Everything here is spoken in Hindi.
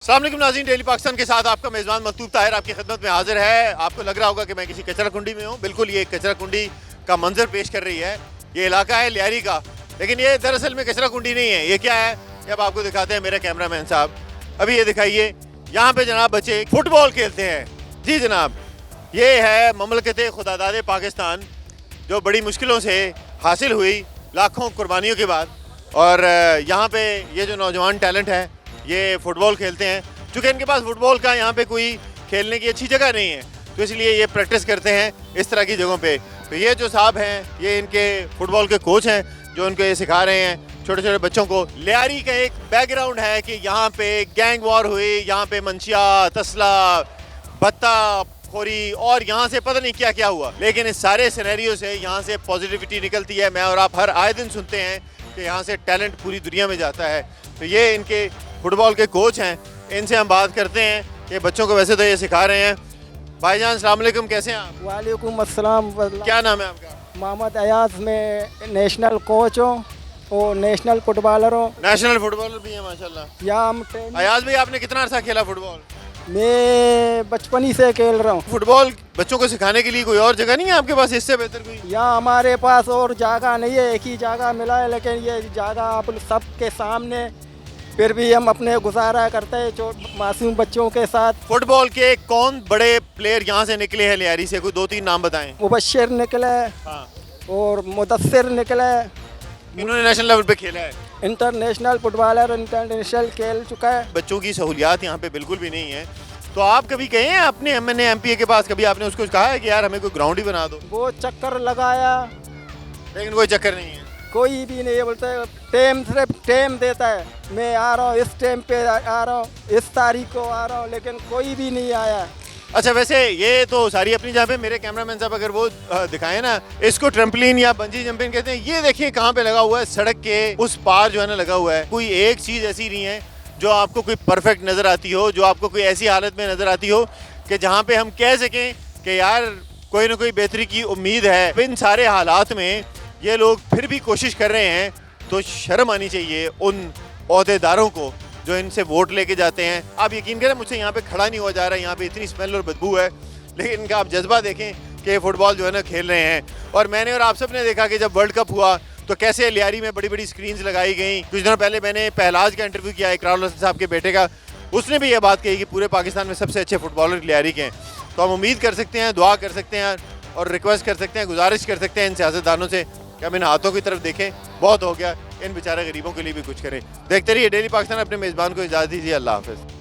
अस्सलाम वालेकुम नाज़रीन, डेली पाकिस्तान के साथ आपका मेज़बान मकतूब ताहिर आपकी खिदमत में हाजिर है। आपको लग रहा होगा कि मैं किसी कचरा कुंडी में हूँ। बिल्कुल, ये कचरा कुंडी का मंजर पेश कर रही है। ये इलाका है लियारी का, लेकिन ये दरअसल में कचरा कुंडी नहीं है। ये क्या है, ये अब आपको दिखाते हैं मेरे कैमरामैन साहब। अभी ये दिखाइए, यहाँ पे जनाब बच्चे फुटबॉल खेलते हैं। जी जनाब, ये है ममलकत खुदादाद पाकिस्तान, जो बड़ी मुश्किलों से हासिल हुई लाखों कुर्बानियों के बाद। और यहाँ पे ये जो नौजवान टैलेंट है ये फ़ुटबॉल खेलते हैं। चूँकि इनके पास फ़ुटबॉल का यहाँ पे कोई खेलने की अच्छी जगह नहीं है, तो इसलिए ये प्रैक्टिस करते हैं इस तरह की जगहों पे। तो ये जो साहब हैं, ये इनके फ़ुटबॉल के कोच हैं, जो इनको ये सिखा रहे हैं छोटे छोटे बच्चों को। लियारी का एक बैकग्राउंड है कि यहाँ पे गैंग वॉर हुई, यहाँ पे मंशिया, तसला, बत्ता खोरी और यहाँ से पता नहीं क्या क्या हुआ। लेकिन इस सारे सिनेरियो से यहाँ से पॉजिटिविटी निकलती है। मैं और आप हर आए दिन सुनते हैं कि यहाँ से टैलेंट पूरी दुनिया में जाता है। तो ये इनके फुटबॉल के कोच हैं, इनसे हम बात करते हैं कि बच्चों को वैसे तो ये सिखा रहे हैं। भाईजान अस्सलाम वालेकुम, कैसे हैं आप? वालेकुम अस्सलाम। क्या नाम है आपका? मोहम्मद अयाज, में नेशनल कोच हूँ और नेशनल फुटबॉलर हूँ। नेशनल फुटबॉलर भी हैं माशाल्लाह। या हम अयाज भाई, आपने कितना अर्सा खेला फुटबॉल? मैं बचपन ही से खेल रहा हूँ। फुटबॉल बच्चों को सिखाने के लिए कोई और जगह नहीं है आपके पास इससे बेहतर कोई? यहाँ हमारे पास और जगह नहीं है, एक ही जगह मिला है, लेकिन ये जगह आप सबके सामने, फिर भी हम अपने गुजारा करते हैं मासूम बच्चों के साथ। फुटबॉल के कौन बड़े प्लेयर यहाँ से निकले हैं लियारी से? कोई 2-3 नाम बताएं। मुबशिर निकले हाँ। और मुदस्सिर निकले। इन्होंने नेशनल लेवल पे खेला है। इंटरनेशनल फुटबॉलर इंटरनेशनल खेल चुका है। बच्चों की सहूलियात यहाँ पे बिल्कुल भी नहीं है। तो आप कभी गए हैं अपने MNA-MPA के पास? कभी आपने उसको कहा है कि यार हमें कोई ग्राउंड ही बना दो? वो चक्कर लगाया, लेकिन कोई चक्कर नहीं है। कोई भी नहीं बोलता है। टाइम सिर्फ टाइम देता है, मैं आ रहा हूँ, इस टाइम पे आ रहा हूँ, इस तारीख को आ रहा हूँ, लेकिन कोई भी नहीं आया। अच्छा, वैसे ये तो सारी अपनी जगह पे। मेरे कैमरामैन साहब अगर वो दिखाएं ना, इसको ट्रम्पलिन या बंजी जंपिंग कहते हैं। ये देखिए कहाँ पे लगा हुआ है, सड़क के उस पार जो है ना लगा हुआ है। कोई एक चीज़ ऐसी नहीं है जो आपको कोई परफेक्ट नज़र आती हो, जो आपको कोई ऐसी हालत में नज़र आती हो कि जहाँ पे हम कह सकें कि यार कोई ना कोई बेहतरी की उम्मीद है। इन सारे हालात में ये लोग फिर भी कोशिश कर रहे हैं, तो शर्म आनी चाहिए उन ओहदेदारों को जो इनसे वोट लेके जाते हैं। आप यकीन करें, मुझसे यहाँ पे खड़ा नहीं हुआ जा रहा है। यहाँ पे इतनी स्मेल और बदबू है, लेकिन इनका आप जज्बा देखें कि फुटबॉल जो है ना खेल रहे हैं। और मैंने और आप सब ने देखा कि जब वर्ल्ड कप हुआ तो कैसे लियारी में बड़ी बड़ी स्क्रीन्स लगाई गई। कुछ दिनों पहले मैंने पहलाज का इंटरव्यू किया, इकरारुल हसन साहब के बेटे का। उसने भी ये बात कही कि पूरे पाकिस्तान में सबसे अच्छे फुटबॉलर लियारी के हैं। तो हम उम्मीद कर सकते हैं, दुआ कर सकते हैं और रिक्वेस्ट कर सकते हैं, गुजारिश कर सकते हैं इन सियासतदानों से कि हम इन हाथों की तरफ देखें। बहुत हो गया, इन बेचारे गरीबों के लिए भी कुछ करें। देखते रहिए डेली पाकिस्तान। अपने मेज़बान को इजाज़त दीजिए। अल्लाह हाफ़िज़।